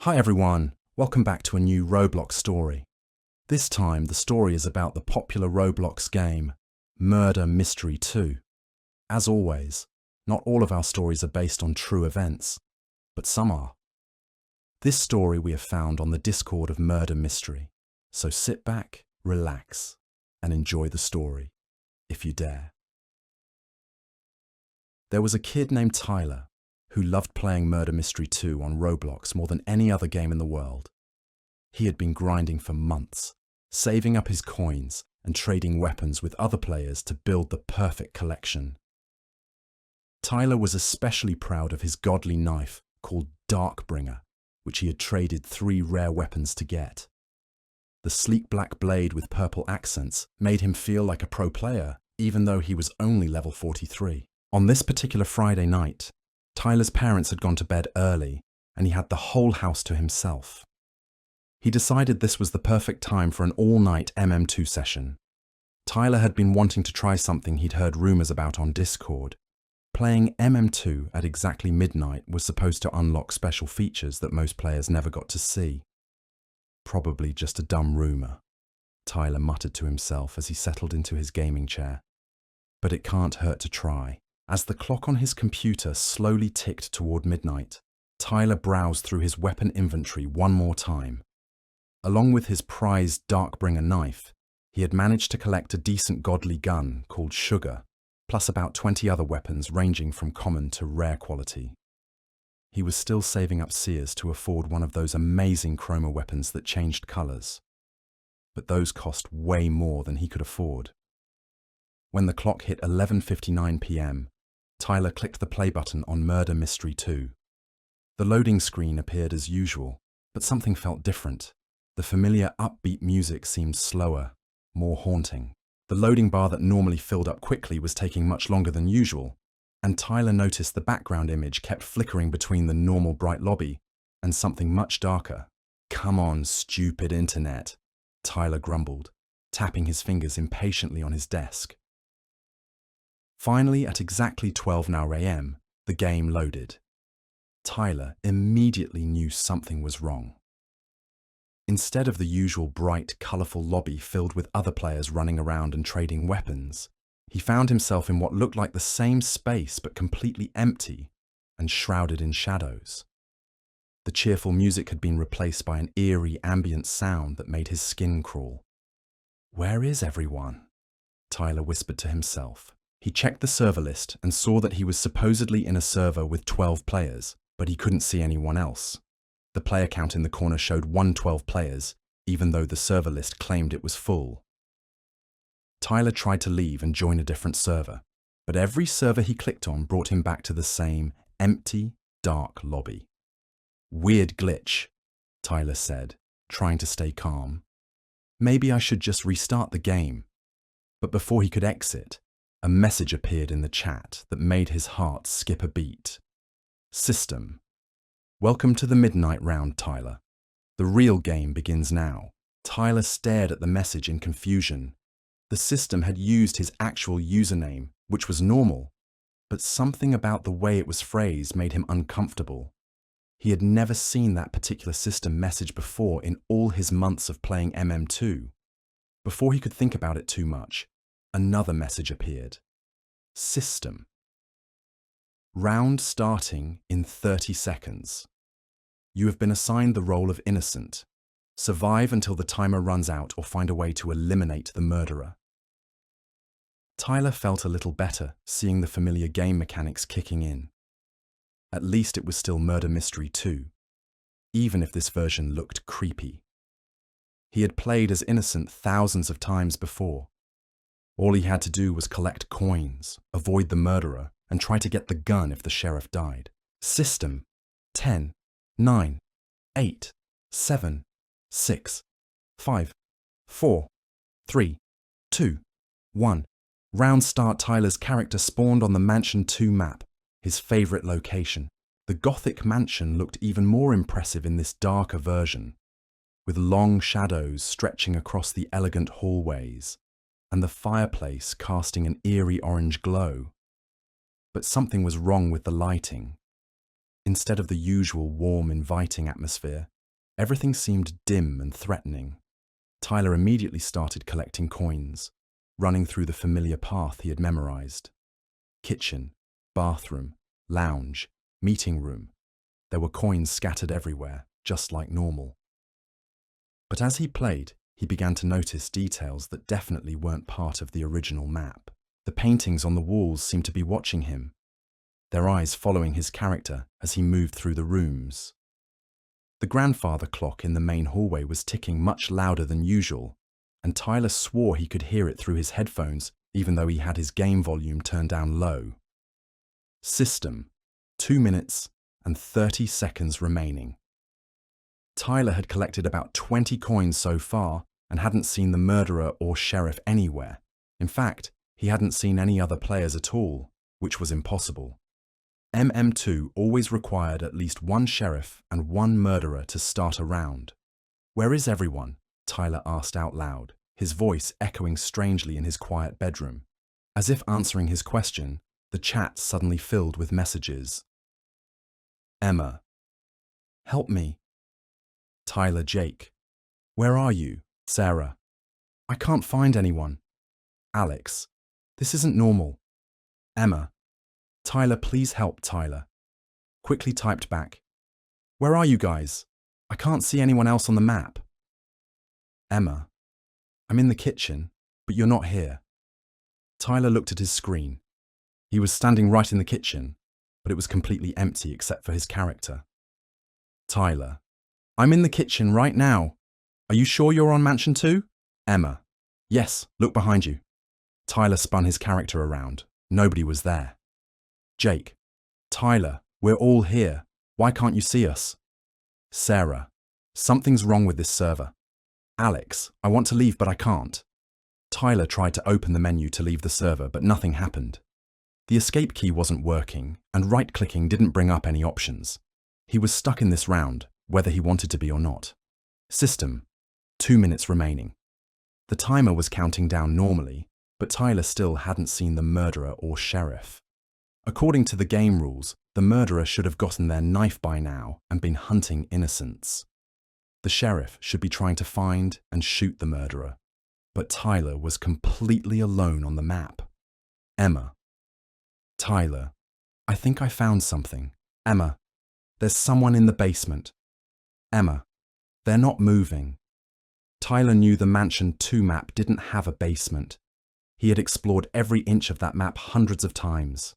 Hi everyone, welcome back to a new Roblox story. This time the story is about the popular Roblox game, Murder Mystery 2. As always, not all of our stories are based on true events, but some are. This story we have found on the Discord of Murder Mystery, so sit back, relax, and enjoy the story, if you dare. There was a kid named Tyler who loved playing Murder Mystery 2 on Roblox more than any other game in the world. He had been grinding for months, saving up his coins and trading weapons with other players to build the perfect collection. Tyler was especially proud of his godly knife called Darkbringer, which he had traded 3 rare weapons to get. The sleek black blade with purple accents made him feel like a pro player, even though he was only level 43. On this particular Friday night, Tyler's parents had gone to bed early, and he had the whole house to himself. He decided this was the perfect time for an all-night MM2 session. Tyler had been wanting to try something he'd heard rumors about on Discord. Playing MM2 at exactly midnight was supposed to unlock special features that most players never got to see. Probably just a dumb rumor, Tyler muttered to himself as he settled into his gaming chair. But it can't hurt to try. As the clock on his computer slowly ticked toward midnight, Tyler browsed through his weapon inventory one more time. Along with his prized Darkbringer knife, he had managed to collect a decent godly gun called Sugar, plus about 20 other weapons ranging from common to rare quality. He was still saving up seers to afford one of those amazing chroma weapons that changed colors. But those cost way more than he could afford. When the clock hit 11:59 p.m., Tyler clicked the play button on Murder Mystery 2. The loading screen appeared as usual, but something felt different. The familiar upbeat music seemed slower, more haunting. The loading bar that normally filled up quickly was taking much longer than usual, and Tyler noticed the background image kept flickering between the normal bright lobby and something much darker. "Come on, stupid internet," Tyler grumbled, tapping his fingers impatiently on his desk. Finally, at exactly 12 a.m., the game loaded. Tyler immediately knew something was wrong. Instead of the usual bright, colourful lobby filled with other players running around and trading weapons, he found himself in what looked like the same space but completely empty and shrouded in shadows. The cheerful music had been replaced by an eerie ambient sound that made his skin crawl. "Where is everyone?" Tyler whispered to himself. He checked the server list and saw that he was supposedly in a server with 12 players, but he couldn't see anyone else. The player count in the corner showed 112 players, even though the server list claimed it was full. Tyler tried to leave and join a different server, but every server he clicked on brought him back to the same empty, dark lobby. "Weird glitch," Tyler said, trying to stay calm. "Maybe I should just restart the game." But before he could exit, a message appeared in the chat that made his heart skip a beat. "System. Welcome to the midnight round, Tyler. The real game begins now." Tyler stared at the message in confusion. The system had used his actual username, which was normal, but something about the way it was phrased made him uncomfortable. He had never seen that particular system message before in all his months of playing MM2. Before he could think about it too much, another message appeared. System. Round starting in 30 seconds. You have been assigned the role of innocent. Survive until the timer runs out or find a way to eliminate the murderer. Tyler felt a little better seeing the familiar game mechanics kicking in. At least it was still Murder Mystery 2, even if this version looked creepy. He had played as innocent thousands of times before. All he had to do was collect coins, avoid the murderer, and try to get the gun if the sheriff died. System. 10, 9, 8, 7, 6, 5, 4, 3, 2, 1. Round start. Tyler's character spawned on the Mansion 2 map, his favourite location. The Gothic mansion looked even more impressive in this darker version, with long shadows stretching across the elegant hallways, and the fireplace casting an eerie orange glow. But something was wrong with the lighting. Instead of the usual warm, inviting atmosphere, Everything seemed dim and threatening. Tyler immediately started collecting coins, running through the familiar path he had memorized. Kitchen, bathroom, lounge, meeting room. There were coins scattered everywhere, just like normal. But as he played, he began to notice details that definitely weren't part of the original map. The paintings on the walls seemed to be watching him, their eyes following his character as he moved through the rooms. The grandfather clock in the main hallway was ticking much louder than usual, and Tyler swore he could hear it through his headphones even though he had his game volume turned down low. System, 2 minutes and 30 seconds remaining. Tyler had collected about 20 coins so far and hadn't seen the murderer or sheriff anywhere. In fact, he hadn't seen any other players at all, which was impossible. MM2 always required at least one sheriff and one murderer to start a round. "Where is everyone?" Tyler asked out loud, his voice echoing strangely in his quiet bedroom. As if answering his question, the chat suddenly filled with messages. Emma. "Help me." Tyler Jake. "Where are you?" Sarah. "I can't find anyone." Alex. "This isn't normal." Emma. "Tyler, please help, Tyler." Quickly typed back. "Where are you guys? I can't see anyone else on the map." Emma. "I'm in the kitchen, but you're not here." Tyler looked at his screen. He was standing right in the kitchen, but it was completely empty except for his character. Tyler. "I'm in the kitchen right now. Are you sure you're on Mansion 2? Emma. "Yes, look behind you." Tyler spun his character around. Nobody was there. Jake. "Tyler, we're all here. Why can't you see us?" Sarah. "Something's wrong with this server." Alex. "I want to leave, but I can't." Tyler tried to open the menu to leave the server, but nothing happened. The escape key wasn't working, and right-clicking didn't bring up any options. He was stuck in this round, whether he wanted to be or not. System. 2 minutes remaining. The timer was counting down normally, but Tyler still hadn't seen the murderer or sheriff. According to the game rules, the murderer should have gotten their knife by now and been hunting innocents. The sheriff should be trying to find and shoot the murderer, but Tyler was completely alone on the map. Emma. Tyler. "I think I found something." Emma. "There's someone in the basement." Emma. "They're not moving." Tyler knew the Mansion 2 map didn't have a basement. He had explored every inch of that map hundreds of times.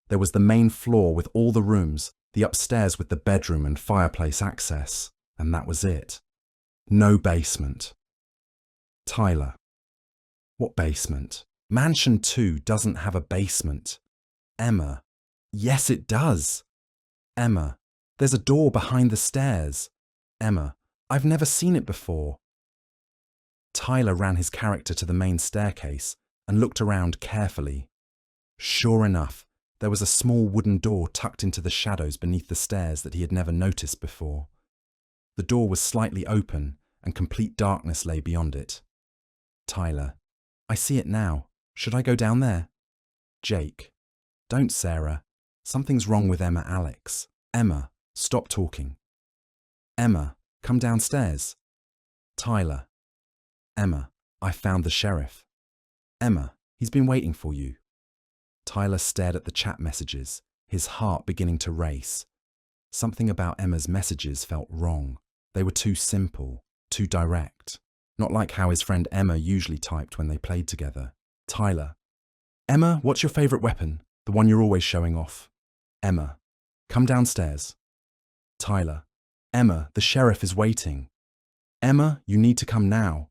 There was the main floor with all the rooms, the upstairs with the bedroom and fireplace access, and that was it. No basement. Tyler. "What basement? Mansion 2 doesn't have a basement." Emma. "Yes, it does." Emma. "There's a door behind the stairs." Emma. "I've never seen it before." Tyler ran his character to the main staircase and looked around carefully. Sure enough, there was a small wooden door tucked into the shadows beneath the stairs that he had never noticed before. The door was slightly open, and complete darkness lay beyond it. Tyler. "I see it now. Should I go down there?" Jake. "Don't, Sarah. Something's wrong with Emma Alex." Emma. "Stop talking." Emma. "Come downstairs." Tyler. Emma. "I found the sheriff." Emma. "He's been waiting for you." Tyler stared at the chat messages, his heart beginning to race. Something about Emma's messages felt wrong. They were too simple, too direct. Not like how his friend Emma usually typed when they played together. Tyler. "Emma, what's your favourite weapon? The one you're always showing off." Emma. "Come downstairs." Tyler. "Emma, the sheriff is waiting." Emma, "You need to come now."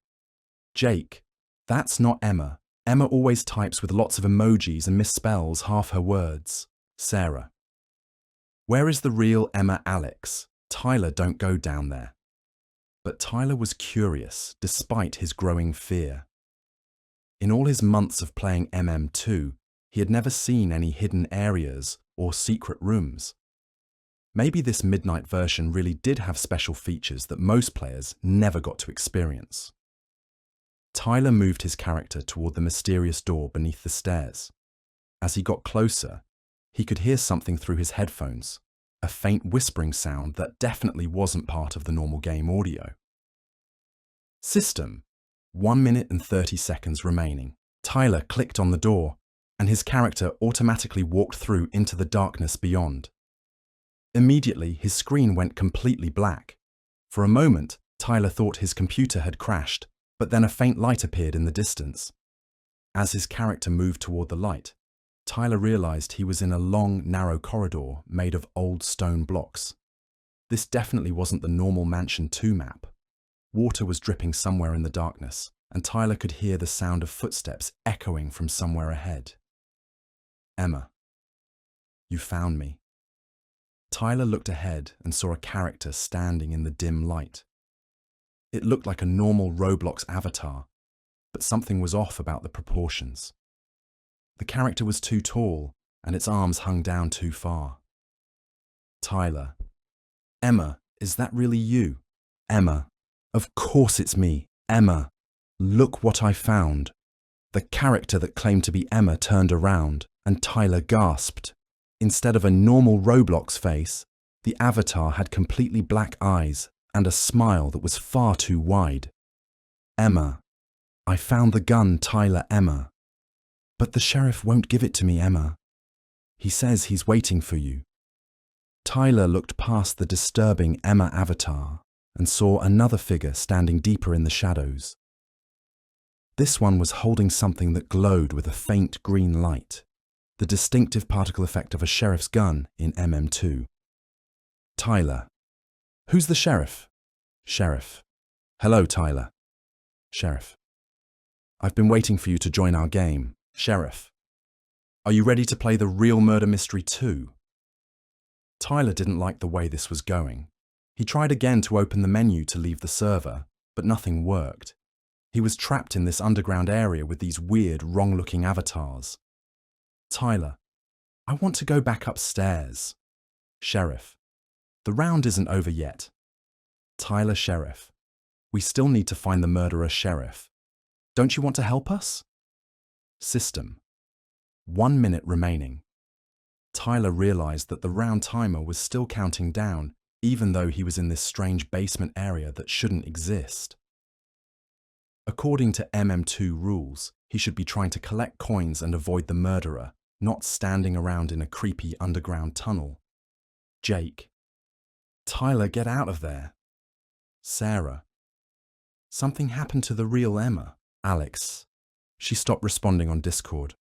Jake. "That's not Emma. Emma always types with lots of emojis and misspells half her words." Sarah. "Where is the real Emma Alex? Tyler, don't go down there." But Tyler was curious, despite his growing fear. In all his months of playing MM2, he had never seen any hidden areas or secret rooms. Maybe this midnight version really did have special features that most players never got to experience. Tyler moved his character toward the mysterious door beneath the stairs. As he got closer, he could hear something through his headphones. a faint whispering sound that definitely wasn't part of the normal game audio. System, 1 minute and 30 seconds remaining. Tyler clicked on the door, and his character automatically walked through into the darkness beyond. Immediately, his screen went completely black. For a moment, Tyler thought his computer had crashed, but then a faint light appeared in the distance. As his character moved toward the light, Tyler realized he was in a long, narrow corridor made of old stone blocks. This definitely wasn't the normal Mansion 2 map. Water was dripping somewhere in the darkness, and Tyler could hear the sound of footsteps echoing from somewhere ahead. Emma. You found me. Tyler looked ahead and saw a character standing in the dim light. It looked like a normal Roblox avatar, but something was off about the proportions. The character was too tall, and its arms hung down too far. Tyler. Emma, is that really you? Emma. Of course it's me, Emma. Look what I found. The character that claimed to be Emma turned around, and Tyler gasped. Instead of a normal Roblox face, the avatar had completely black eyes and a smile that was far too wide. Emma. I found the gun, Tyler. Emma. But the sheriff won't give it to me, Emma. He says he's waiting for you. Tyler looked past the disturbing Emma avatar and saw another figure standing deeper in the shadows. This one was holding something that glowed with a faint green light, the distinctive particle effect of a sheriff's gun in MM2. Tyler. Who's the sheriff? Sheriff. Hello, Tyler. Sheriff. I've been waiting for you to join our game. Sheriff. Are you ready to play the real murder mystery too? Tyler didn't like the way this was going. He tried again to open the menu to leave the server, but nothing worked. He was trapped in this underground area with these weird, wrong-looking avatars. Tyler. I want to go back upstairs. Sheriff. The round isn't over yet. Tyler. Sheriff. We still need to find the murderer, Sheriff. Don't you want to help us? System. 1 minute remaining. Tyler realized that the round timer was still counting down, even though he was in this strange basement area that shouldn't exist. According to MM2 rules, he should be trying to collect coins and avoid the murderer, not standing around in a creepy underground tunnel. Jake. Tyler, get out of there. Sarah. Something happened to the real Emma. Alex. She stopped responding on Discord.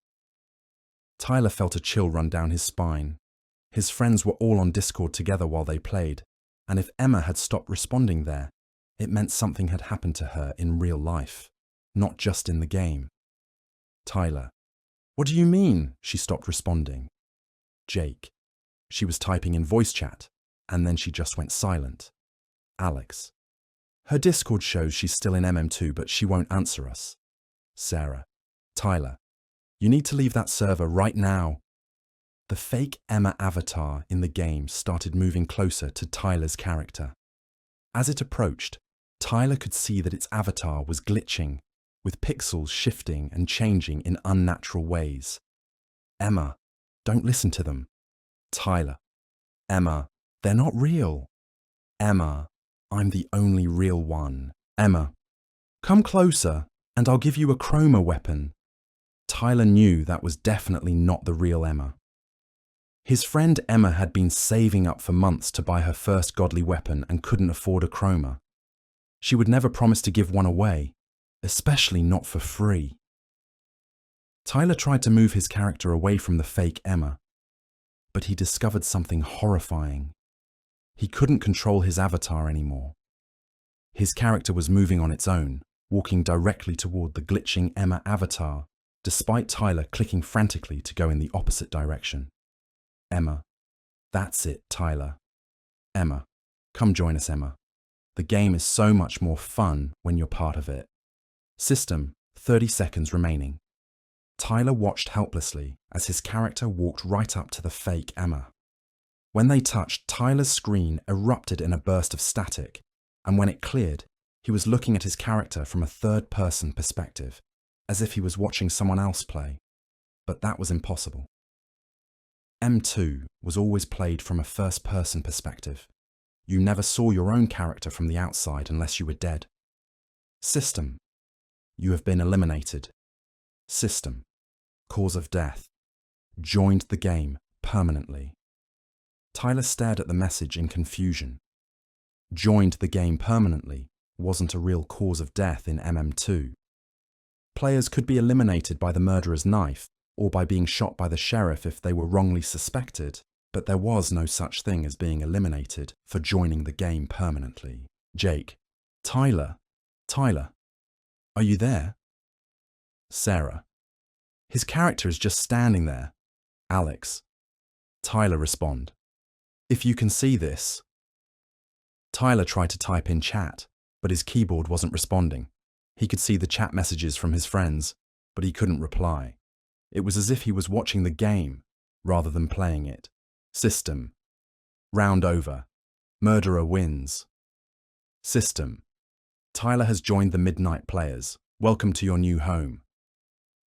Tyler felt a chill run down his spine. His friends were all on Discord together while they played, and if Emma had stopped responding there, it meant something had happened to her in real life, not just in the game. Tyler. What do you mean? She stopped responding. Jake. She was typing in voice chat, and then she just went silent. Alex. Her Discord shows she's still in MM2, but she won't answer us. Sarah. Tyler. You need to leave that server right now. The fake Emma avatar in the game started moving closer to Tyler's character. As it approached, Tyler could see that its avatar was glitching, with pixels shifting and changing in unnatural ways. Emma, don't listen to them. Tyler. Emma, they're not real. Emma, I'm the only real one. Emma, come closer and I'll give you a chroma weapon. Tyler knew that was definitely not the real Emma. His friend Emma had been saving up for months to buy her first godly weapon and couldn't afford a chroma. She would never promise to give one away, especially not for free. Tyler tried to move his character away from the fake Emma, but he discovered something horrifying. He couldn't control his avatar anymore. His character was moving on its own, walking directly toward the glitching Emma avatar, despite Tyler clicking frantically to go in the opposite direction. Emma. That's it, Tyler. Emma. Come join us, Emma. The game is so much more fun when you're part of it. System, 30 seconds remaining. Tyler watched helplessly as his character walked right up to the fake Emma. When they touched, Tyler's screen erupted in a burst of static, and when it cleared, he was looking at his character from a third-person perspective, as if he was watching someone else play. But that was impossible. M2 was always played from a first-person perspective. You never saw your own character from the outside unless you were dead. System. You have been eliminated. System. Cause of death. Joined the game permanently. Tyler stared at the message in confusion. Joined the game permanently wasn't a real cause of death in MM2. Players could be eliminated by the murderer's knife or by being shot by the sheriff if they were wrongly suspected, but there was no such thing as being eliminated for joining the game permanently. Jake. Tyler. Tyler. Are you there? Sarah. His character is just standing there. Alex. Tyler, respond. If you can see this. Tyler tried to type in chat, but his keyboard wasn't responding. He could see the chat messages from his friends, but he couldn't reply. It was as if he was watching the game rather than playing it. System. Round over. Murderer wins. System. Tyler has joined the Midnight Players. Welcome to your new home.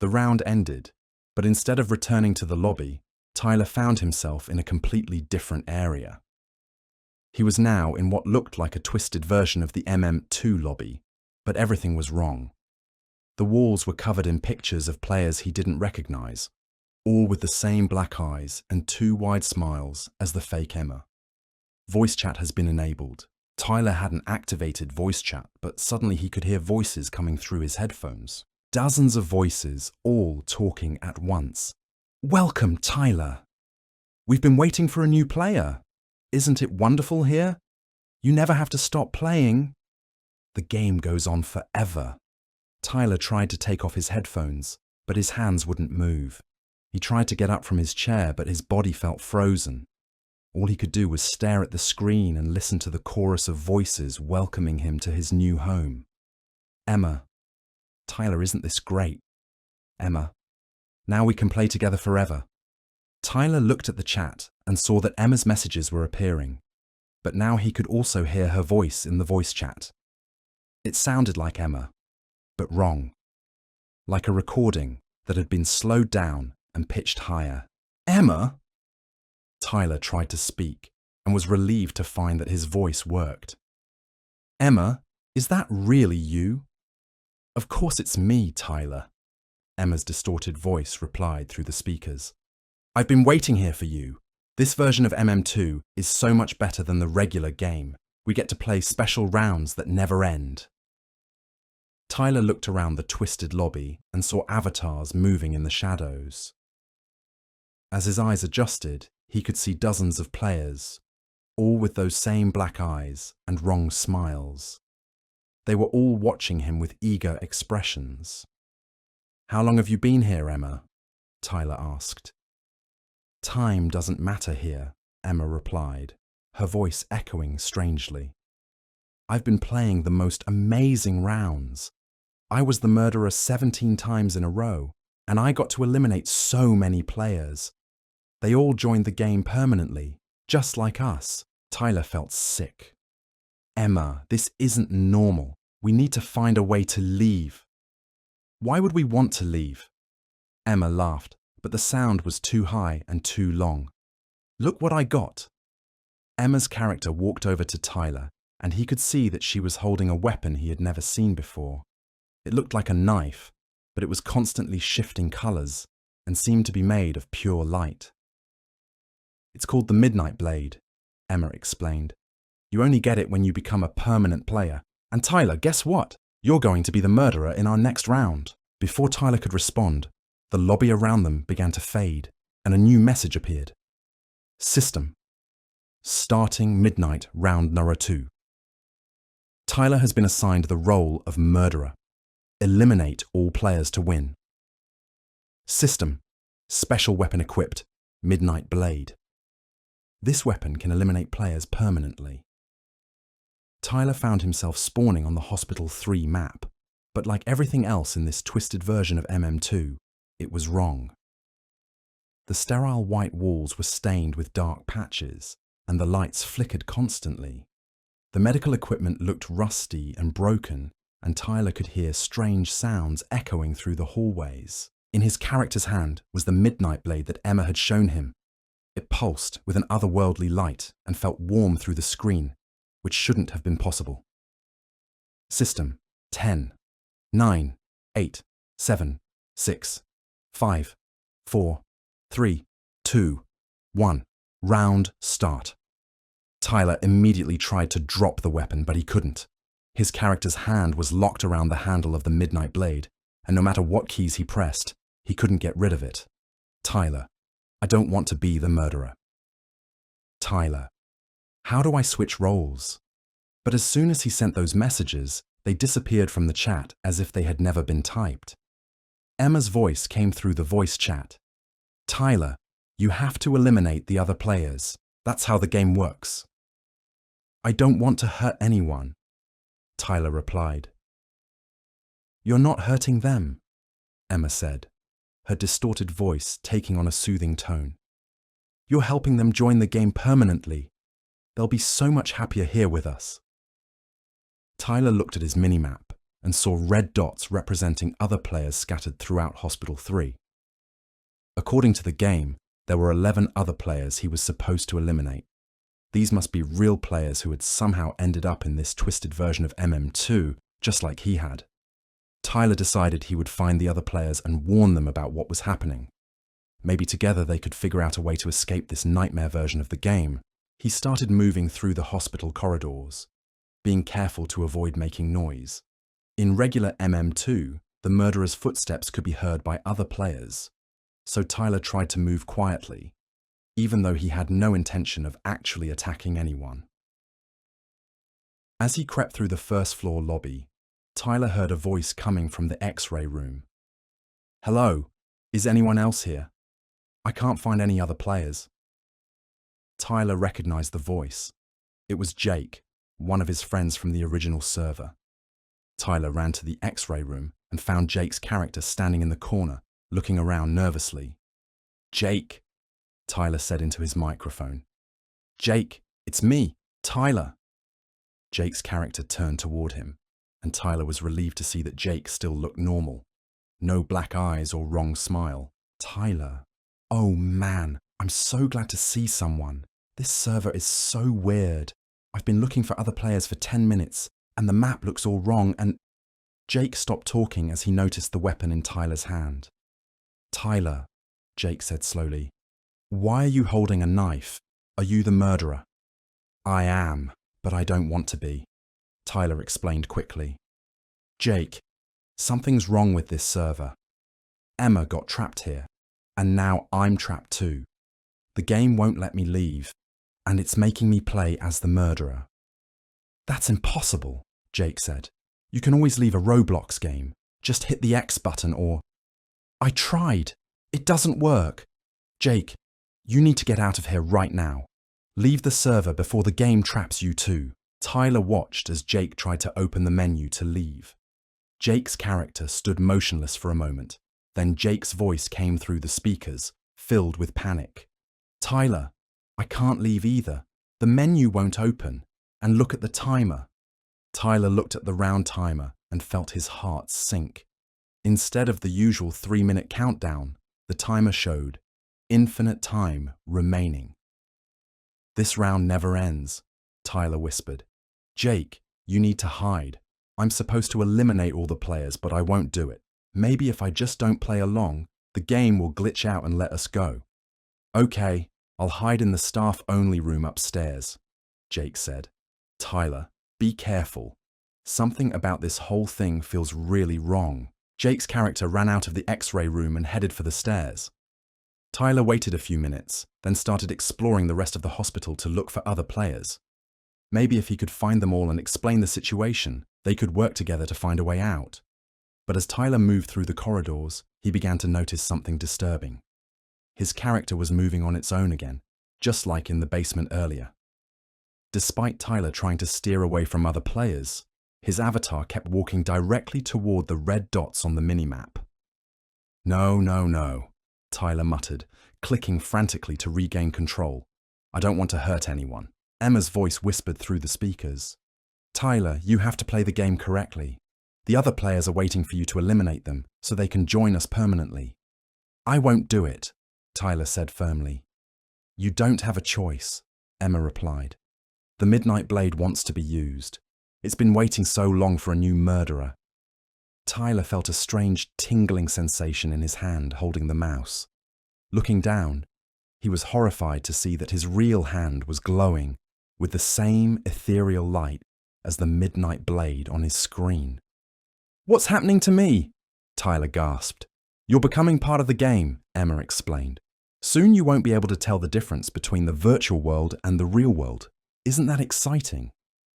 The round ended, but instead of returning to the lobby, Tyler found himself in a completely different area. He was now in what looked like a twisted version of the MM2 lobby, but everything was wrong. The walls were covered in pictures of players he didn't recognize, all with the same black eyes and two wide smiles as the fake Emma. Voice chat has been enabled. Tyler hadn't activated voice chat, but suddenly he could hear voices coming through his headphones. Dozens of voices, all talking at once. Welcome, Tyler. We've been waiting for a new player. Isn't it wonderful here? You never have to stop playing. The game goes on forever. Tyler tried to take off his headphones, but his hands wouldn't move. He tried to get up from his chair, but his body felt frozen. All he could do was stare at the screen and listen to the chorus of voices welcoming him to his new home. Emma. Tyler, isn't this great? Emma. Now we can play together forever. Tyler looked at the chat and saw that Emma's messages were appearing, but now he could also hear her voice in the voice chat. It sounded like Emma, but wrong. Like a recording that had been slowed down and pitched higher. Emma? Tyler tried to speak and was relieved to find that his voice worked. Emma, is that really you? Of course it's me, Tyler. Emma's distorted voice replied through the speakers. I've been waiting here for you. This version of MM2 is so much better than the regular game. We get to play special rounds that never end. Tyler looked around the twisted lobby and saw avatars moving in the shadows. As his eyes adjusted, he could see dozens of players, all with those same black eyes and wrong smiles. They were all watching him with eager expressions. How long have you been here, Emma? Tyler asked. Time doesn't matter here, Emma replied, her voice echoing strangely. I've been playing the most amazing rounds. I was the murderer 17 times in a row, and I got to eliminate so many players. They all joined the game permanently, just like us. Tyler felt sick. Emma, this isn't normal. We need to find a way to leave. Why would we want to leave? Emma laughed, but the sound was too high and too long. Look what I got. Emma's character walked over to Tyler, and he could see that she was holding a weapon he had never seen before. It looked like a knife, but it was constantly shifting colors and seemed to be made of pure light. It's called the Midnight Blade, Emma explained. You only get it when you become a permanent player. And Tyler, guess what? You're going to be the murderer in our next round. Before Tyler could respond, the lobby around them began to fade, and a new message appeared. System. Starting midnight round number 2. Tyler has been assigned the role of murderer. Eliminate all players to win. System. Special weapon equipped. Midnight Blade. This weapon can eliminate players permanently. Tyler found himself spawning on the Hospital 3 map, but like everything else in this twisted version of MM2, it was wrong. The sterile white walls were stained with dark patches, and the lights flickered constantly. The medical equipment looked rusty and broken, and Tyler could hear strange sounds echoing through the hallways. In his character's hand was the Midnight Blade that Emma had shown him. It pulsed with an otherworldly light and felt warm through the screen, which shouldn't have been possible. System 10, 9, 8, 7, 6, 5, 4, 3, 2, 1. Round start. Tyler immediately tried to drop the weapon, but he couldn't. His character's hand was locked around the handle of the Midnight Blade, and no matter what keys he pressed, he couldn't get rid of it. Tyler, I don't want to be the murderer. Tyler, how do I switch roles? But as soon as he sent those messages, they disappeared from the chat as if they had never been typed. Emma's voice came through the voice chat. Tyler, you have to eliminate the other players. That's how the game works. I don't want to hurt anyone, Tyler replied. You're not hurting them, Emma said, her distorted voice taking on a soothing tone. You're helping them join the game permanently. They'll be so much happier here with us. Tyler looked at his minimap and saw red dots representing other players scattered throughout Hospital 3. According to the game, there were 11 other players he was supposed to eliminate. These must be real players who had somehow ended up in this twisted version of MM2, just like he had. Tyler decided he would find the other players and warn them about what was happening. Maybe together they could figure out a way to escape this nightmare version of the game. He started moving through the hospital corridors, being careful to avoid making noise. In regular MM2, the murderer's footsteps could be heard by other players, so Tyler tried to move quietly, even though he had no intention of actually attacking anyone. As he crept through the first-floor lobby, Tyler heard a voice coming from the X-ray room. Hello, is anyone else here? I can't find any other players. Tyler recognized the voice. It was Jake, one of his friends from the original server. Tyler ran to the X-ray room and found Jake's character standing in the corner, looking around nervously. Jake, Tyler said into his microphone. Jake, it's me, Tyler. Jake's character turned toward him, and Tyler was relieved to see that Jake still looked normal. No black eyes or wrong smile. Tyler. Oh man, I'm so glad to see someone. This server is so weird. I've been looking for other players for 10 minutes, and the map looks all wrong, and... Jake stopped talking as he noticed the weapon in Tyler's hand. Tyler, Jake said slowly, why are you holding a knife? Are you the murderer? I am, but I don't want to be, Tyler explained quickly. Jake, something's wrong with this server. Emma got trapped here, and now I'm trapped too. The game won't let me leave, and it's making me play as the murderer. That's impossible, Jake said. You can always leave a Roblox game. Just hit the X button or... I tried. It doesn't work. Jake, you need to get out of here right now. Leave the server before the game traps you too. Tyler watched as Jake tried to open the menu to leave. Jake's character stood motionless for a moment. Then Jake's voice came through the speakers, filled with panic. Tyler, I can't leave either. The menu won't open. And look at the timer. Tyler looked at the round timer and felt his heart sink. Instead of the usual 3-minute countdown, the timer showed infinite time remaining. This round never ends, Tyler whispered. Jake, you need to hide. I'm supposed to eliminate all the players, but I won't do it. Maybe if I just don't play along, the game will glitch out and let us go. Okay, I'll hide in the staff-only room upstairs, Jake said. Tyler, be careful. Something about this whole thing feels really wrong. Jake's character ran out of the X-ray room and headed for the stairs. Tyler waited a few minutes, then started exploring the rest of the hospital to look for other players. Maybe if he could find them all and explain the situation, they could work together to find a way out. But as Tyler moved through the corridors, he began to notice something disturbing. His character was moving on its own again, just like in the basement earlier. Despite Tyler trying to steer away from other players, his avatar kept walking directly toward the red dots on the minimap. No, Tyler muttered, clicking frantically to regain control. I don't want to hurt anyone. Emma's voice whispered through the speakers. Tyler, you have to play the game correctly. The other players are waiting for you to eliminate them so they can join us permanently. I won't do it, Tyler said firmly. You don't have a choice, Emma replied. The Midnight Blade wants to be used. It's been waiting so long for a new murderer. Tyler felt a strange tingling sensation in his hand holding the mouse. Looking down, he was horrified to see that his real hand was glowing with the same ethereal light as the Midnight Blade on his screen. "What's happening to me?" Tyler gasped. "You're becoming part of the game," Emma explained. "Soon you won't be able to tell the difference between the virtual world and the real world. Isn't that exciting?"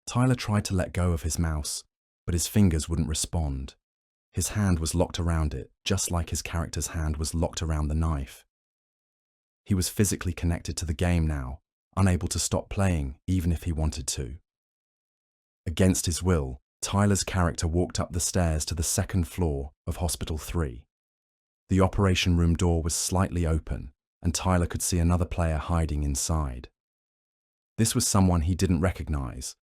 Tyler tried to let go of his mouse, but his fingers wouldn't respond. His hand was locked around it, just like his character's hand was locked around the knife. He was physically connected to the game now, unable to stop playing even if he wanted to. Against his will, Tyler's character walked up the stairs to the second floor of Hospital 3. The operation room door was slightly open, and Tyler could see another player hiding inside. This was someone he didn't recognize.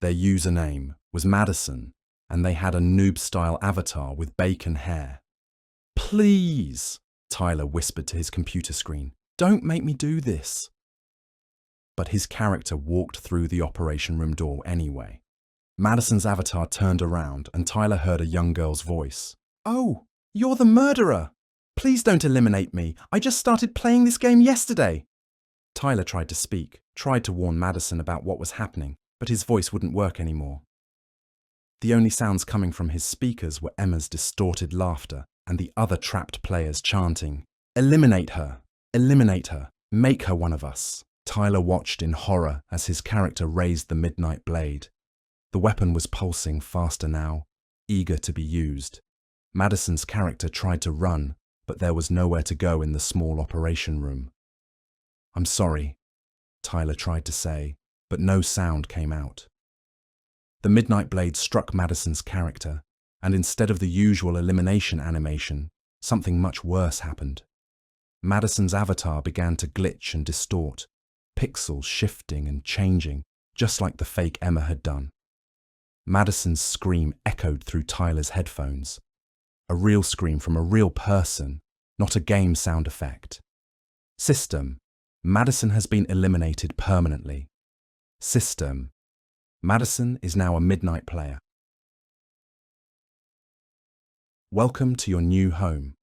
Their username was Madison, and they had a noob-style avatar with bacon hair. "Please," Tyler whispered to his computer screen, "don't make me do this." But his character walked through the operation room door anyway. Madison's avatar turned around and Tyler heard a young girl's voice. "Oh, you're the murderer! Please don't eliminate me. I just started playing this game yesterday." Tyler tried to speak, tried to warn Madison about what was happening, but his voice wouldn't work anymore. The only sounds coming from his speakers were Emma's distorted laughter and the other trapped players chanting, "Eliminate her! Eliminate her! Make her one of us!" Tyler watched in horror as his character raised the Midnight Blade. The weapon was pulsing faster now, eager to be used. Madison's character tried to run, but there was nowhere to go in the small operation room. "I'm sorry," Tyler tried to say, but no sound came out. The Midnight Blade struck Madison's character, and instead of the usual elimination animation, something much worse happened. Madison's avatar began to glitch and distort, pixels shifting and changing, just like the fake Emma had done. Madison's scream echoed through Tyler's headphones. A real scream from a real person, not a game sound effect. System: Madison has been eliminated permanently. System: Madison is now a Midnight player. Welcome to your new home.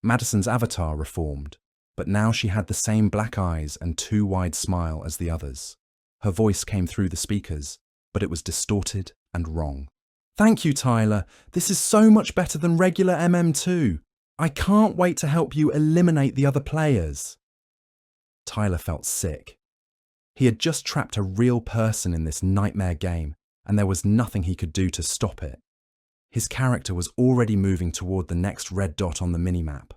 Madison's avatar reformed, but now she had the same black eyes and too wide smile as the others. Her voice came through the speakers, but it was distorted and wrong. "Thank you, Tyler. This is so much better than regular MM2. I can't wait to help you eliminate the other players." Tyler felt sick. He had just trapped a real person in this nightmare game, and there was nothing he could do to stop it. His character was already moving toward the next red dot on the minimap.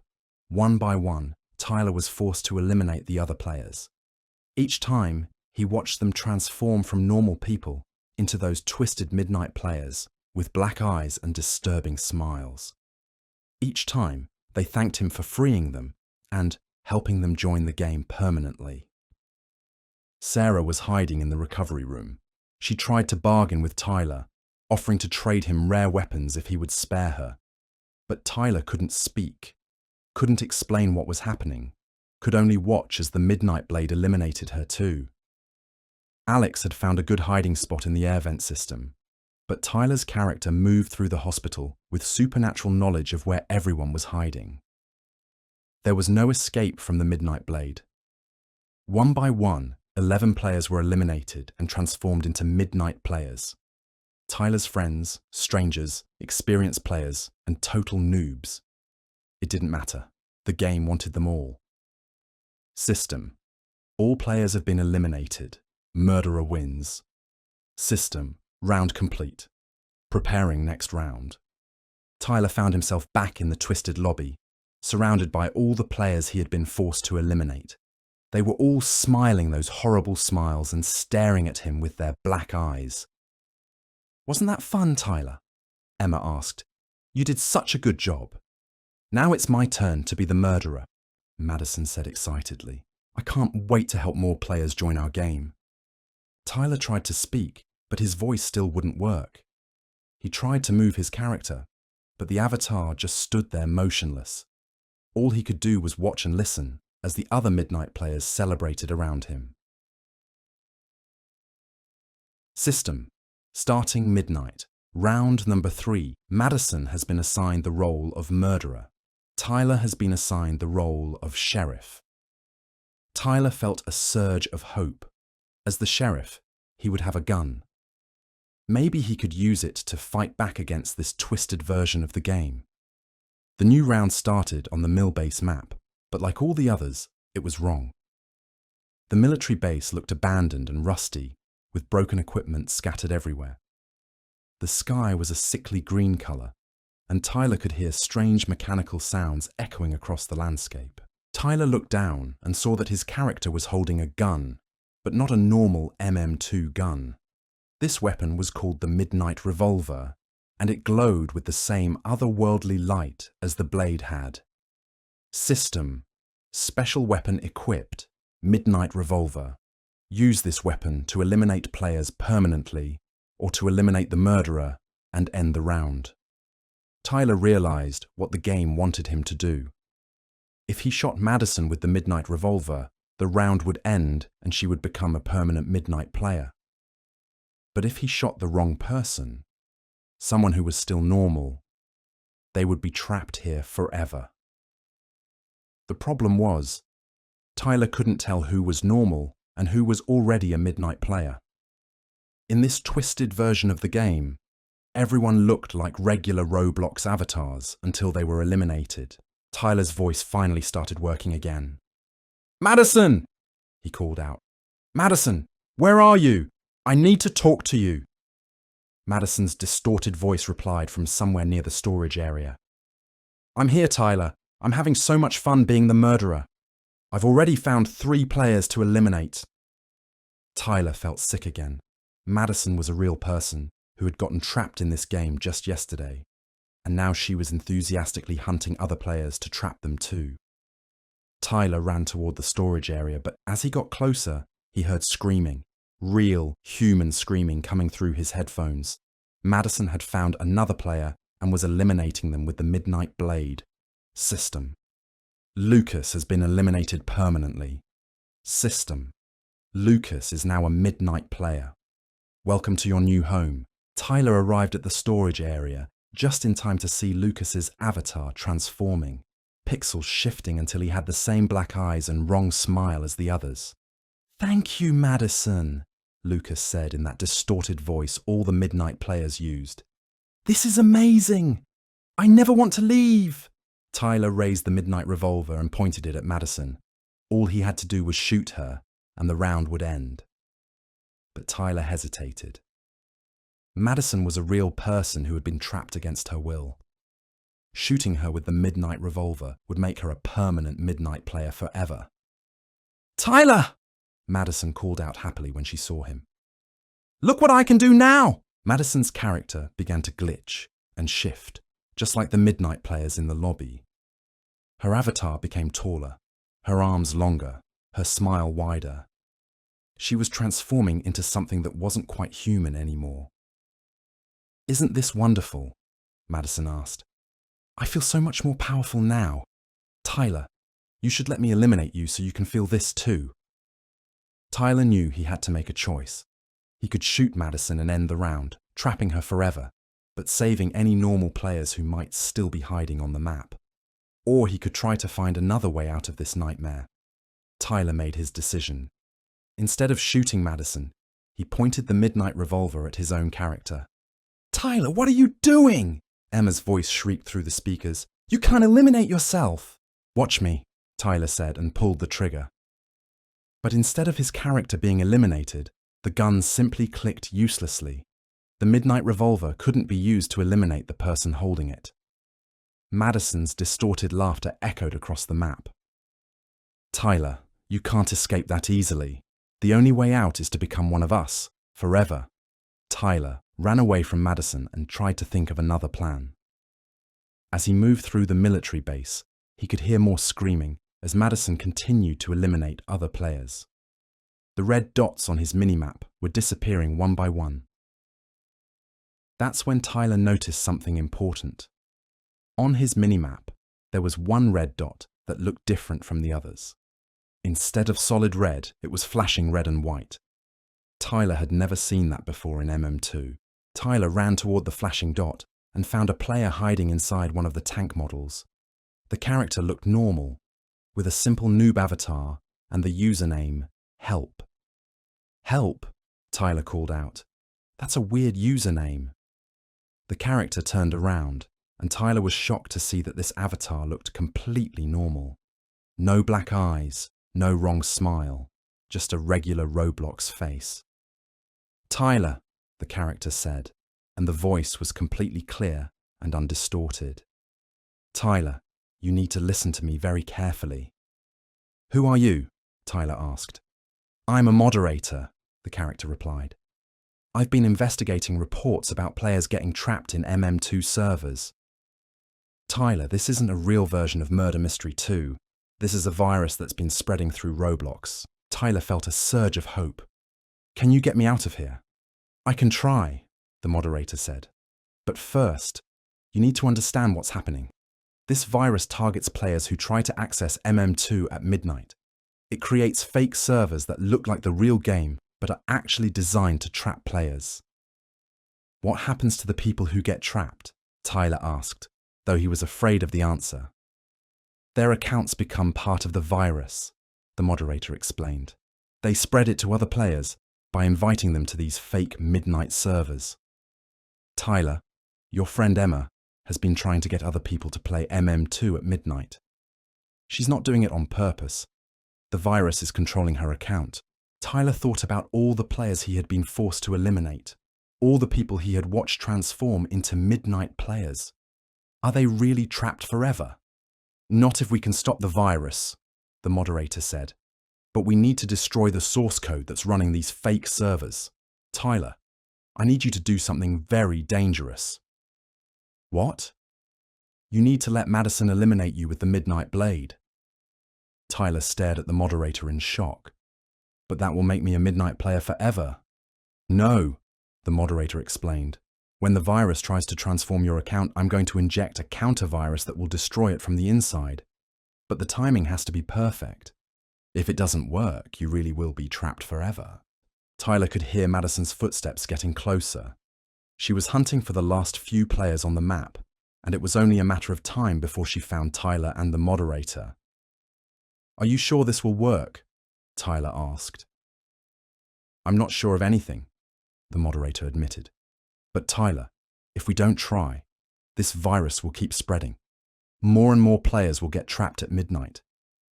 One by one, Tyler was forced to eliminate the other players. Each time, he watched them transform from normal people into those twisted Midnight players with black eyes and disturbing smiles. Each time, they thanked him for freeing them and helping them join the game permanently. Sarah was hiding in the recovery room. She tried to bargain with Tyler, offering to trade him rare weapons if he would spare her. But Tyler couldn't speak, couldn't explain what was happening, could only watch as the Midnight Blade eliminated her too. Alex had found a good hiding spot in the air vent system, but Tyler's character moved through the hospital with supernatural knowledge of where everyone was hiding. There was no escape from the Midnight Blade. One by one, 11 players were eliminated and transformed into Midnight players. Tyler's friends, strangers, experienced players, and total noobs. It didn't matter. The game wanted them all. System: all players have been eliminated. Murderer wins. System: round complete. Preparing next round. Tyler found himself back in the twisted lobby, surrounded by all the players he had been forced to eliminate. They were all smiling those horrible smiles and staring at him with their black eyes. "Wasn't that fun, Tyler?" Emma asked. "You did such a good job." "Now it's my turn to be the murderer," Madison said excitedly. "I can't wait to help more players join our game." Tyler tried to speak, but his voice still wouldn't work. He tried to move his character, but the avatar just stood there motionless. All he could do was watch and listen, as the other Midnight players celebrated around him. System. Starting midnight. Round number 3. Madison has been assigned the role of murderer. Tyler has been assigned the role of sheriff. Tyler felt a surge of hope. As the sheriff, he would have a gun. Maybe he could use it to fight back against this twisted version of the game. The new round started on the mill base map, but like all the others, it was wrong. The military base looked abandoned and rusty, with broken equipment scattered everywhere. The sky was a sickly green colour, and Tyler could hear strange mechanical sounds echoing across the landscape. Tyler looked down and saw that his character was holding a gun, but not a normal MM2 gun. This weapon was called the Midnight Revolver, and it glowed with the same otherworldly light as the blade had. System. Special weapon equipped. Midnight Revolver. Use this weapon to eliminate players permanently, or to eliminate the murderer and end the round. Tyler realized what the game wanted him to do. If he shot Madison with the Midnight Revolver, the round would end and she would become a permanent Midnight player. But if he shot the wrong person, someone who was still normal, they would be trapped here forever. The problem was, Tyler couldn't tell who was normal and who was already a Midnight player. In this twisted version of the game, everyone looked like regular Roblox avatars until they were eliminated. Tyler's voice finally started working again. "Madison!" he called out. "Madison, where are you? I need to talk to you." Madison's distorted voice replied from somewhere near the storage area. "I'm here, Tyler. I'm having so much fun being the murderer. I've already found 3 players to eliminate." Tyler felt sick again. Madison was a real person who had gotten trapped in this game just yesterday, and now she was enthusiastically hunting other players to trap them too. Tyler ran toward the storage area, but as he got closer, he heard screaming. Real, human screaming coming through his headphones. Madison had found another player and was eliminating them with the Midnight Blade. System. Lucas has been eliminated permanently. System. Lucas is now a Midnight player. Welcome to your new home. Tyler arrived at the storage area just in time to see Lucas's avatar transforming, pixels shifting until he had the same black eyes and wrong smile as the others. "Thank you, Madison," Lucas said in that distorted voice all the Midnight players used. "This is amazing! I never want to leave!" Tyler raised the Midnight Revolver and pointed it at Madison. All he had to do was shoot her, and the round would end. But Tyler hesitated. Madison was a real person who had been trapped against her will. Shooting her with the Midnight Revolver would make her a permanent Midnight player forever. "Tyler!" Madison called out happily when she saw him. "Look what I can do now!" Madison's character began to glitch and shift, just like the Midnight players in the lobby. Her avatar became taller, her arms longer, her smile wider. She was transforming into something that wasn't quite human anymore. "Isn't this wonderful?" Madison asked. "I feel so much more powerful now. Tyler, you should let me eliminate you so you can feel this too." Tyler knew he had to make a choice. He could shoot Madison and end the round, trapping her forever, but saving any normal players who might still be hiding on the map. Or he could try to find another way out of this nightmare. Tyler made his decision. Instead of shooting Madison, he pointed the Midnight Revolver at his own character. "Tyler, what are you doing?" Emma's voice shrieked through the speakers. "You can't eliminate yourself." "Watch me," Tyler said and pulled the trigger. But instead of his character being eliminated, the gun simply clicked uselessly. The Midnight Revolver couldn't be used to eliminate the person holding it. Madison's distorted laughter echoed across the map. "Tyler, you can't escape that easily. The only way out is to become one of us, forever." Tyler ran away from Madison and tried to think of another plan. As he moved through the military base, he could hear more screaming as Madison continued to eliminate other players. The red dots on his minimap were disappearing one by one. That's when Tyler noticed something important. On his minimap, there was one red dot that looked different from the others. Instead of solid red, it was flashing red and white. Tyler had never seen that before in MM2. Tyler ran toward the flashing dot and found a player hiding inside one of the tank models. The character looked normal, with a simple noob avatar and the username Help. Help, Tyler called out. That's a weird username. The character turned around, and Tyler was shocked to see that this avatar looked completely normal. No black eyes, no wrong smile, just a regular Roblox face. Tyler, the character said, and the voice was completely clear and undistorted. Tyler, you need to listen to me very carefully. Who are you? Tyler asked. I'm a moderator, the character replied. I've been investigating reports about players getting trapped in MM2 servers. Tyler, this isn't a real version of Murder Mystery 2. This is a virus that's been spreading through Roblox. Tyler felt a surge of hope. Can you get me out of here? I can try, the moderator said. But first, you need to understand what's happening. This virus targets players who try to access MM2 at midnight. It creates fake servers that look like the real game, but are actually designed to trap players. What happens to the people who get trapped? Tyler asked, though he was afraid of the answer. Their accounts become part of the virus, the moderator explained. They spread it to other players by inviting them to these fake midnight servers. Tyler, your friend Emma, has been trying to get other people to play MM2 at midnight. She's not doing it on purpose. The virus is controlling her account. Tyler thought about all the players he had been forced to eliminate, all the people he had watched transform into midnight players. Are they really trapped forever? Not if we can stop the virus, the moderator said. But we need to destroy the source code that's running these fake servers. Tyler, I need you to do something very dangerous. What? You need to let Madison eliminate you with the Midnight Blade. Tyler stared at the moderator in shock. But that will make me a midnight player forever. No, the moderator explained. When the virus tries to transform your account, I'm going to inject a counter-virus that will destroy it from the inside. But the timing has to be perfect. If it doesn't work, you really will be trapped forever. Tyler could hear Madison's footsteps getting closer. She was hunting for the last few players on the map, and it was only a matter of time before she found Tyler and the moderator. Are you sure this will work? Tyler asked. I'm not sure of anything, the moderator admitted. But Tyler, if we don't try, this virus will keep spreading. More and more players will get trapped at midnight.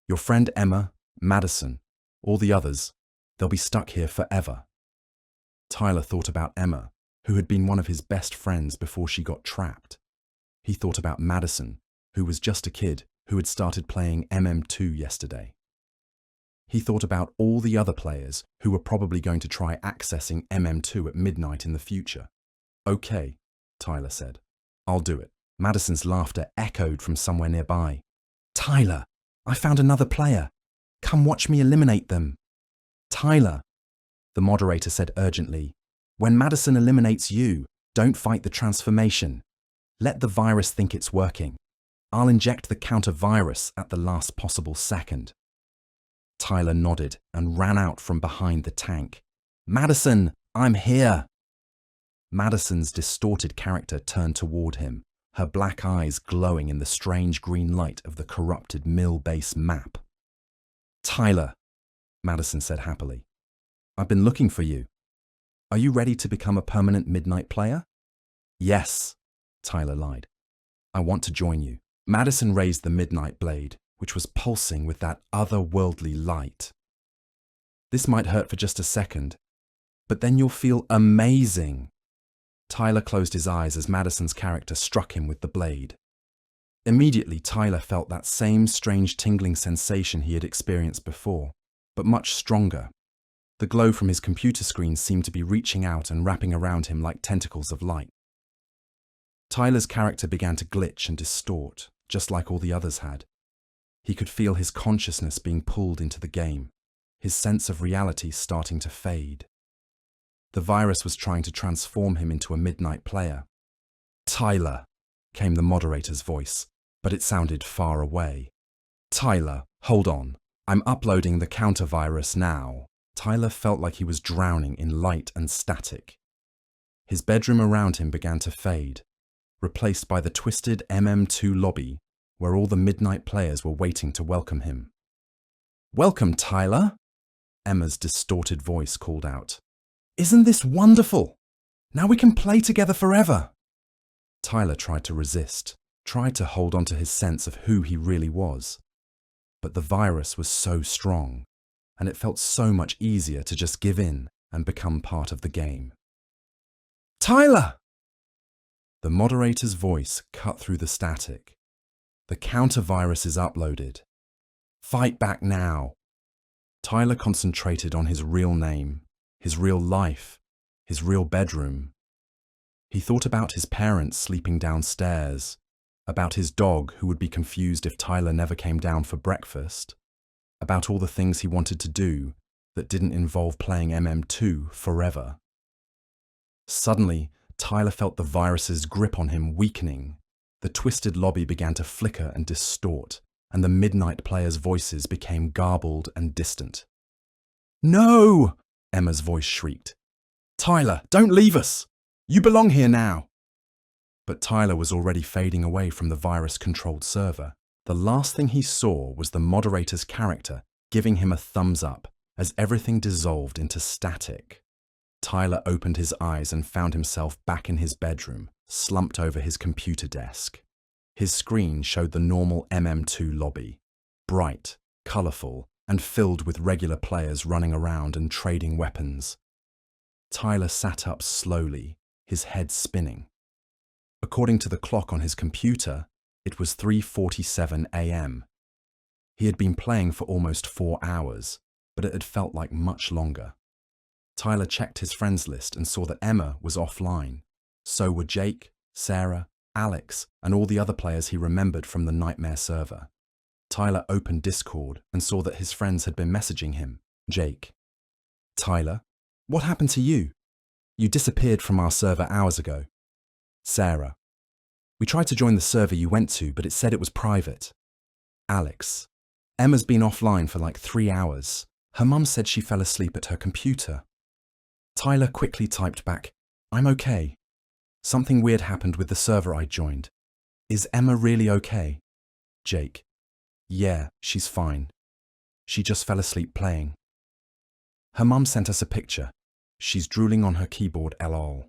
Your friend Emma, Madison, all the others, they'll be stuck here forever. Tyler thought about Emma, who had been one of his best friends before she got trapped. He thought about Madison, who was just a kid who had started playing MM2 yesterday. He thought about all the other players who were probably going to try accessing MM2 at midnight in the future. Okay, Tyler said. I'll do it. Madison's laughter echoed from somewhere nearby. Tyler, I found another player. Come watch me eliminate them. Tyler, the moderator said urgently, when Madison eliminates you, don't fight the transformation. Let the virus think it's working. I'll inject the counter-virus at the last possible second. Tyler nodded and ran out from behind the tank. Madison, I'm here. Madison's distorted character turned toward him, her black eyes glowing in the strange green light of the corrupted mill base map. Tyler, Madison said happily, I've been looking for you. Are you ready to become a permanent midnight player? Yes, Tyler lied. I want to join you. Madison raised the midnight blade, which was pulsing with that otherworldly light. This might hurt for just a second, but then you'll feel amazing. Tyler closed his eyes as Madison's character struck him with the blade. Immediately, Tyler felt that same strange tingling sensation he had experienced before, but much stronger. The glow from his computer screen seemed to be reaching out and wrapping around him like tentacles of light. Tyler's character began to glitch and distort, just like all the others had. He could feel his consciousness being pulled into the game, his sense of reality starting to fade. The virus was trying to transform him into a midnight player. Tyler, came the moderator's voice, but it sounded far away. Tyler, hold on. I'm uploading the counter-virus now. Tyler felt like he was drowning in light and static. His bedroom around him began to fade, replaced by the twisted MM2 lobby where all the midnight players were waiting to welcome him. "Welcome, Tyler," Emma's distorted voice called out. "Isn't this wonderful? Now we can play together forever." Tyler tried to resist, tried to hold on to his sense of who he really was. But the virus was so strong, and it felt so much easier to just give in and become part of the game. "Tyler!" The moderator's voice cut through the static. "The counter-virus is uploaded. Fight back now." Tyler concentrated on his real name, his real life, his real bedroom. He thought about his parents sleeping downstairs, about his dog who would be confused if Tyler never came down for breakfast, about all the things he wanted to do that didn't involve playing MM2 forever. Suddenly, Tyler felt the virus's grip on him weakening. The twisted lobby began to flicker and distort, and the midnight players' voices became garbled and distant. "No!" Emma's voice shrieked. "Tyler, don't leave us! You belong here now!" But Tyler was already fading away from the virus-controlled server. The last thing he saw was the moderator's character giving him a thumbs up as everything dissolved into static. Tyler opened his eyes and found himself back in his bedroom, slumped over his computer desk. His screen showed the normal MM2 lobby, bright, colourful, and filled with regular players running around and trading weapons. Tyler sat up slowly, his head spinning. According to the clock on his computer, it was 3:47 a.m. He had been playing for almost 4 hours, but it had felt like much longer. Tyler checked his friends list and saw that Emma was offline. So were Jake, Sarah, Alex, and all the other players he remembered from the Nightmare server. Tyler opened Discord and saw that his friends had been messaging him. Jake: "Tyler, what happened to you? You disappeared from our server hours ago." Sarah: "We tried to join the server you went to, but it said it was private." Alex: "Emma's been offline for like 3 hours. Her mum said she fell asleep at her computer." Tyler quickly typed back, "I'm okay. Something weird happened with the server I joined. Is Emma really okay?" Jake: "Yeah, she's fine. She just fell asleep playing. Her mum sent us a picture. She's drooling on her keyboard, lol."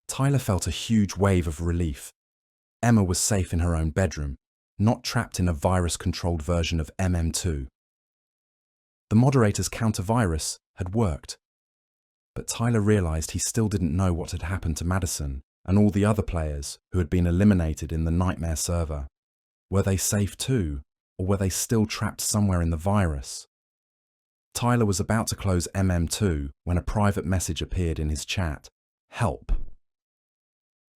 Tyler felt a huge wave of relief. Emma was safe in her own bedroom, not trapped in a virus-controlled version of MM2. The moderator's counter-virus had worked. But Tyler realized he still didn't know what had happened to Madison and all the other players who had been eliminated in the Nightmare server. Were they safe too, or were they still trapped somewhere in the virus? Tyler was about to close MM2 when a private message appeared in his chat. "Help."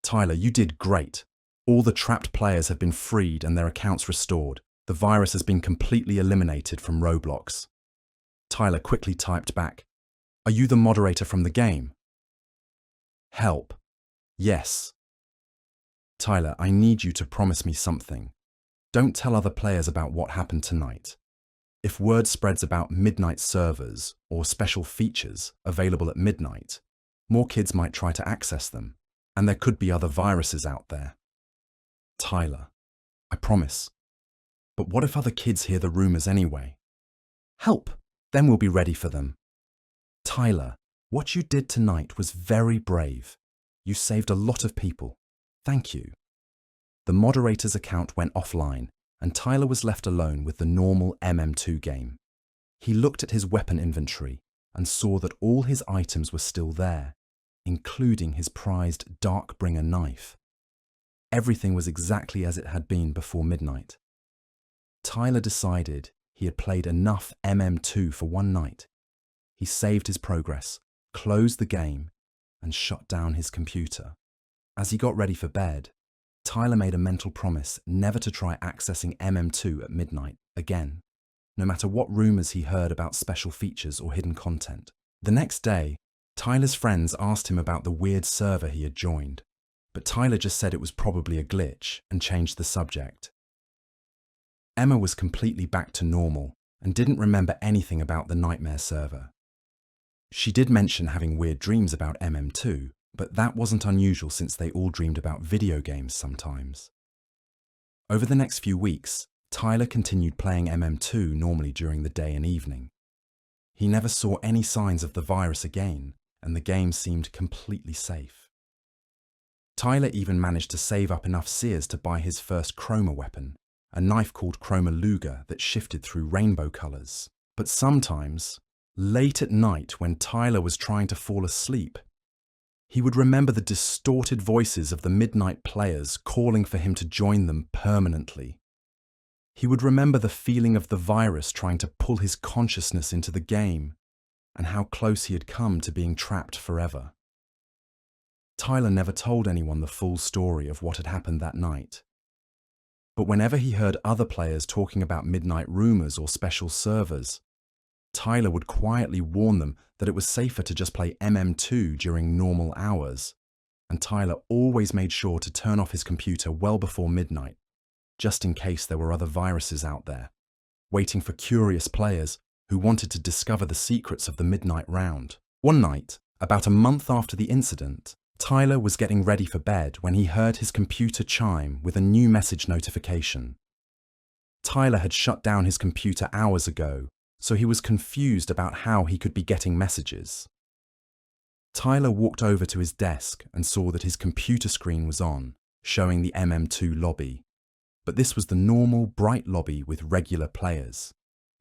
"Tyler, you did great. All the trapped players have been freed and their accounts restored. The virus has been completely eliminated from Roblox." Tyler quickly typed back, "Are you the moderator from the game?" "Help. Yes." "Tyler, I need you to promise me something. Don't tell other players about what happened tonight. If word spreads about midnight servers or special features available at midnight, more kids might try to access them, and there could be other viruses out there." "Tyler, I promise. But what if other kids hear the rumors anyway?" "Help. Then we'll be ready for them." "Tyler, what you did tonight was very brave. You saved a lot of people. Thank you." The moderator's account went offline, and Tyler was left alone with the normal MM2 game. He looked at his weapon inventory and saw that all his items were still there, including his prized Darkbringer knife. Everything was exactly as it had been before midnight. Tyler decided he had played enough MM2 for one night. He saved his progress, closed the game, and shut down his computer. As he got ready for bed, Tyler made a mental promise never to try accessing MM2 at midnight again, no matter what rumors he heard about special features or hidden content. The next day, Tyler's friends asked him about the weird server he had joined, but Tyler just said it was probably a glitch and changed the subject. Emma was completely back to normal and didn't remember anything about the nightmare server. She did mention having weird dreams about MM2, but that wasn't unusual since they all dreamed about video games sometimes. Over the next few weeks, Tyler continued playing MM2 normally during the day and evening. He never saw any signs of the virus again, and the game seemed completely safe. Tyler even managed to save up enough seers to buy his first chroma weapon, a knife called Chroma Luger that shifted through rainbow colors. But sometimes, late at night when Tyler was trying to fall asleep, he would remember the distorted voices of the Midnight players calling for him to join them permanently. He would remember the feeling of the virus trying to pull his consciousness into the game, and how close he had come to being trapped forever. Tyler never told anyone the full story of what had happened that night. But whenever he heard other players talking about Midnight rumors or special servers, Tyler would quietly warn them that it was safer to just play MM2 during normal hours, and Tyler always made sure to turn off his computer well before midnight, just in case there were other viruses out there, waiting for curious players who wanted to discover the secrets of the Midnight round. One night, about a month after the incident, Tyler was getting ready for bed when he heard his computer chime with a new message notification. Tyler had shut down his computer hours ago, so he was confused about how he could be getting messages. Tyler walked over to his desk and saw that his computer screen was on, showing the MM2 lobby. But this was the normal, bright lobby with regular players.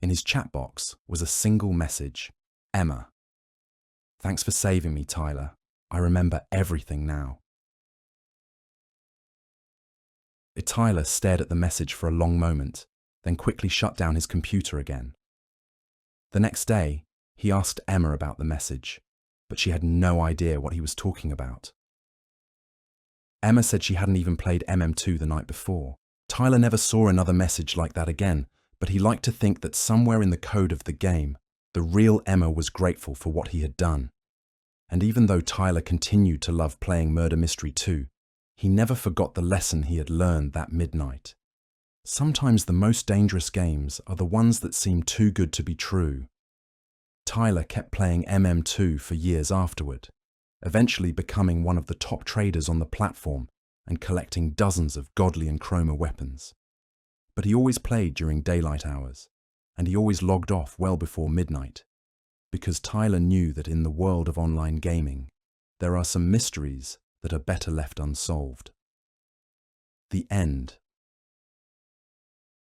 In his chat box was a single message: Emma. Thanks for saving me, Tyler. I remember everything now. Tyler stared at the message for a long moment, then quickly shut down his computer again. The next day, he asked Emma about the message, but she had no idea what he was talking about. Emma said she hadn't even played MM2 the night before. Tyler never saw another message like that again, but he liked to think that somewhere in the code of the game, the real Emma was grateful for what he had done. And even though Tyler continued to love playing Murder Mystery 2, he never forgot the lesson he had learned that midnight. Sometimes the most dangerous games are the ones that seem too good to be true. Tyler kept playing MM2 for years afterward, eventually becoming one of the top traders on the platform and collecting dozens of Godly and Chroma weapons. But he always played during daylight hours, and he always logged off well before midnight, because Tyler knew that in the world of online gaming, there are some mysteries that are better left unsolved. The end.